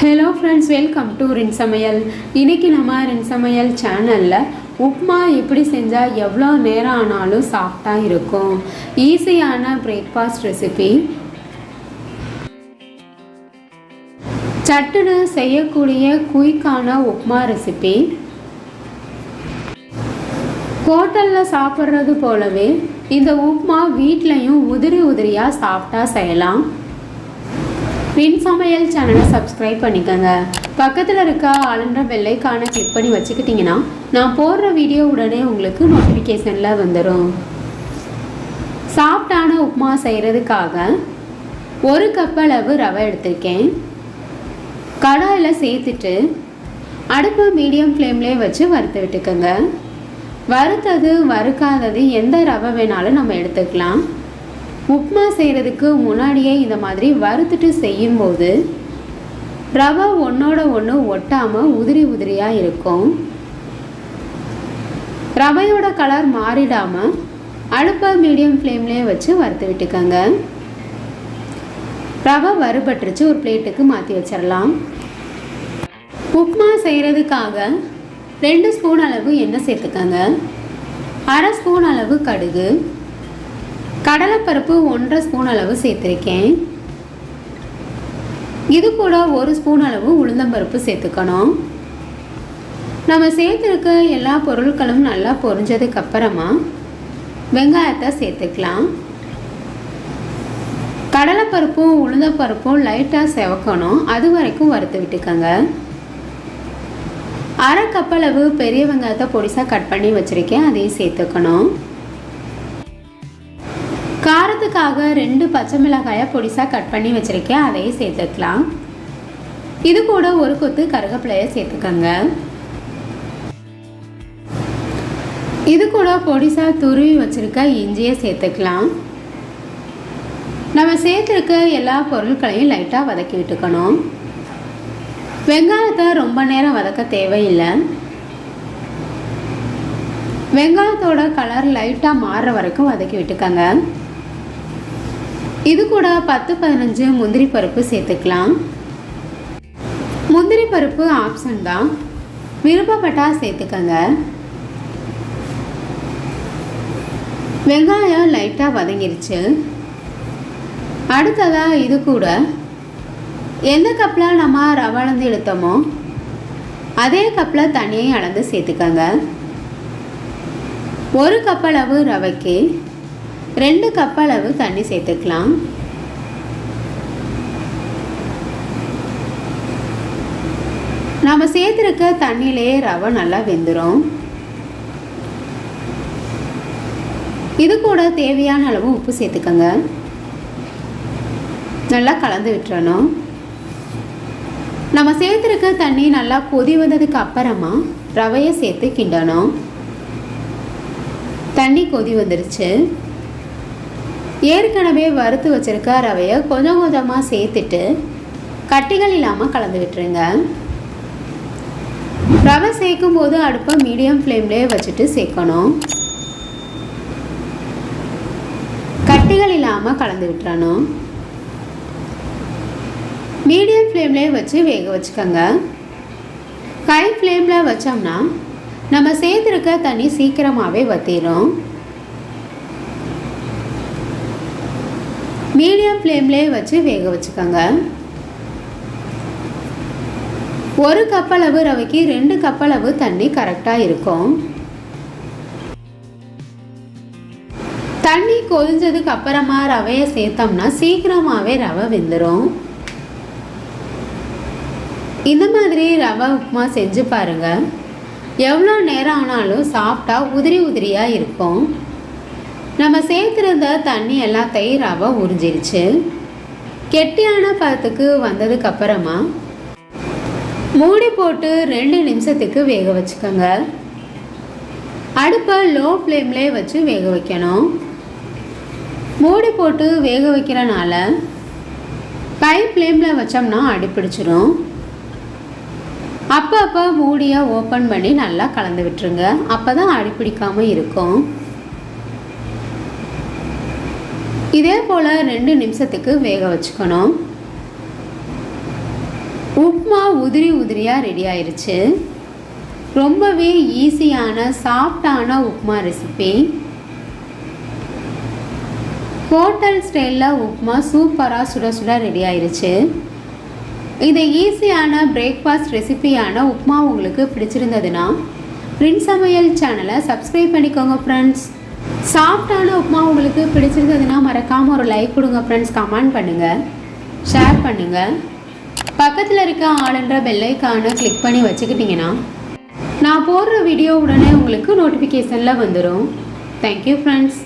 Hello friends, welcome to சமையல். இன்றைக்கி நம்ம சமையல் சேனலில் உப்மா எப்படி செஞ்சால் எவ்வளோ நேரம் ஆனாலும் சாஃப்டாக இருக்கும், ஈஸியான பிரேக்ஃபாஸ்ட் ரெசிபி, சட்டுன்னு செய்யக்கூடிய குயிக்கான உப்மா ரெசிபி. ஹோட்டலில் சாப்பிட்றது போலவே இந்த உப்மா வீட்லேயும் உதிரி உதிரியாக சாஃப்டாக செய்யலாம். சமையல் சேனலை சப்ஸ்கிரைப் பண்ணிக்கோங்க. பக்கத்தில் இருக்க ஆளுன்ற பெல்லைக்கான கிளிக் பண்ணி வச்சுக்கிட்டிங்கன்னா நான் போடுற வீடியோ உடனே உங்களுக்கு நோட்டிஃபிகேஷனில் வந்துடும். சாஃப்டான உப்மா செய்கிறதுக்காக 1 கப் அளவு ரவை எடுத்திருக்கேன். கடாயில் சேர்த்துட்டு அடுப்பு மீடியம் ஃப்ளேம்லேயே வச்சு வறுத்து விட்டுக்கோங்க. வறுத்தது வறுக்காதது எந்த ரவை வேணாலும் நம்ம எடுத்துக்கலாம். உப்மா செய்கிறதுக்கு முன்னாடியே இந்த மாதிரி வறுத்துட்டு செய்யும்போது ரவை ஒன்றோட ஒன்று ஒட்டாமல் உதிரி உதிரியாக இருக்கும். ரவையோட கலர் மாறிடாமல் அடுப்பை மீடியம் ஃப்ளேம்லேயே வச்சு வறுத்து விட்டுக்கோங்க. ரவை வறுபட்டுருச்சு, ஒரு பிளேட்டுக்கு மாற்றி வச்சிடலாம். உப்மா செய்கிறதுக்காக 2 ஸ்பூன் அளவு எண்ணெய் சேர்த்துக்கோங்க. 1/2 ஸ்பூன் அளவு கடுகு, கடலைப்பருப்பு 1/2 ஸ்பூன் அளவு சேர்த்துருக்கேன். இது கூட 1 ஸ்பூன் அளவு உளுந்தம்பருப்பு சேர்த்துக்கணும். நம்ம சேர்த்துருக்க எல்லா பொருட்களும் நல்லா பொரிஞ்சதுக்கு அப்புறமா வெங்காயத்தை சேர்த்துக்கலாம். கடலைப்பருப்பும் உளுந்தம்பருப்பும் லைட்டாக செவக்கணும், அது வரைக்கும் வறுத்து விட்டுக்கோங்க. 1/2 கப் அளவு பெரிய வெங்காயத்தை பொடிசாக கட் பண்ணி வச்சுருக்கேன், அதையும் சேர்த்துக்கணும். காரத்துக்காக 2 பச்சை மிளகாயை பொடிசாக கட் பண்ணி வச்சுருக்கேன், அதையும் சேர்த்துக்கலாம். இது கூட 1 கொத்து கருவேப்பிலையை சேர்த்துக்கோங்க. இது கூட பொடிசாக துருவி வச்சுருக்க இஞ்சியை சேர்த்துக்கலாம். நம்ம சேர்த்துருக்க எல்லா பொருட்களையும் லைட்டாக வதக்கி விட்டுக்கணும். வெங்காயத்தை ரொம்ப நேரம் வதக்க தேவையில்லை. வெங்காயத்தோட கலர் லைட்டாக மாறுற வரைக்கும் வதக்கி விட்டுக்கோங்க. இது கூட 10-15 முந்திரி பருப்பு சேர்த்துக்கலாம். முந்திரி பருப்பு ஆப்ஷன் தான், விருப்பப்பட்டால் சேர்த்துக்கோங்க. வெங்காயம் லைட்டாக வதங்கிருச்சு. அடுத்ததாக இது கூட எந்த கப்பில் நம்ம ரவை அளந்து எடுத்தோமோ அதே கப்பில் தண்ணியை அளந்து சேர்த்துக்கோங்க. 1 கப் அளவு ரவைக்கு 2 கப் அளவு தண்ணி சேர்த்துக்கலாம். நாம் சேர்த்துருக்க தண்ணியிலே ரவை நல்லா வெந்துடும். இது கூட தேவையான அளவு உப்பு சேர்த்துக்கோங்க. நல்லா கலந்து விட்டுறணும். நம்ம சேர்த்துருக்க தண்ணி நல்லா கொதி வந்ததுக்கு அப்புறமா ரவையை சேர்த்து கிண்டணும். தண்ணி கொதி வந்துருச்சு. ஏற்கனவே வறுத்து வச்சுருக்க ரவையை கொஞ்சம் கொஞ்சமாக சேர்த்துட்டு கட்டிகள் இல்லாமல் கலந்து விட்டுருங்க. ரவை சேர்க்கும் போது அடுப்பை மீடியம் ஃப்ளேம்லேயே வச்சுட்டு சேர்க்கணும். கட்டிகள் இல்லாமல் கலந்து விட்டுறணும். மீடியம் ஃப்ளேம்லேயே வச்சு வேக வச்சுக்கோங்க. ஹை ஃப்ளேமில் வச்சோம்னா நம்ம சேர்த்துருக்க தண்ணி சீக்கிரமாகவே வற்றிடும். மீடியம் ஃப்ளேம்லேயே வச்சு வேக வச்சுக்கோங்க. 1 கப் அளவு ரவைக்கு 2 கப் அளவு தண்ணி கரெக்டாக இருக்கும். தண்ணி கொதிஞ்சதுக்கு அப்புறமா ரவையை சேர்த்தோம்னா சீக்கிரமாகவே ரவை வெந்துடும். இந்த மாதிரி ரவை உப்புமா செஞ்சு பாருங்கள். எவ்வளோ நேரம் ஆனாலும் சாஃப்டாக உதிரி உதிரியாக இருக்கும். நம்ம சேர்த்துருந்த தண்ணி எல்லாத்தையும் ரவை உறிஞ்சிருச்சு. கெட்டியான பதத்துக்கு வந்ததுக்கப்புறமா மூடி போட்டு 2 நிமிஷத்துக்கு வேக வச்சுக்கோங்க. அடுப்பை லோ ஃப்ளேம்லேயே வச்சு வேக வைக்கணும். மூடி போட்டு வேக வைக்கிறனால ஹை ஃப்ளேமில் வச்சோம்னா அடிப்பிடிச்சிடும். அப்பப்போ மூடியை ஓப்பன் பண்ணி நல்லா கலந்து விட்டுருங்க, அப்போ தான் அடிப்பிடிக்காமல் இருக்கும். இதே போல் 2 நிமிஷத்துக்கு வேக வச்சுக்கணும். உப்மா உதிரி உதிரியாக ரெடி ஆயிடுச்சு. ரொம்பவே ஈஸியான சாஃப்டான உப்மா ரெசிபி. ஹோட்டல் ஸ்டைலில் உப்மா சூப்பராக சுட சுட ரெடி ஆயிடுச்சு. இது ஈஸியான பிரேக்ஃபாஸ்ட் ரெசிபியான உப்மா உங்களுக்கு பிடிச்சிருந்ததுன்னா சமையல் சேனலை சப்ஸ்கிரைப் பண்ணிக்கோங்க ஃப்ரெண்ட்ஸ். சாஃப்டான உப்மா உங்களுக்கு பிடிச்சிருந்ததுன்னா மறக்காமல் ஒரு லைக் கொடுங்க ஃப்ரெண்ட்ஸ். கமெண்ட் பண்ணுங்கள், ஷேர் பண்ணுங்கள். பக்கத்தில் இருக்க ஆளுன்ற பெல்லைக்கான கிளிக் பண்ணி வச்சுக்கிட்டிங்கன்னா நான் போடுற வீடியோ உடனே உங்களுக்கு நோட்டிஃபிகேஷனில் வந்துடும். Thank you friends.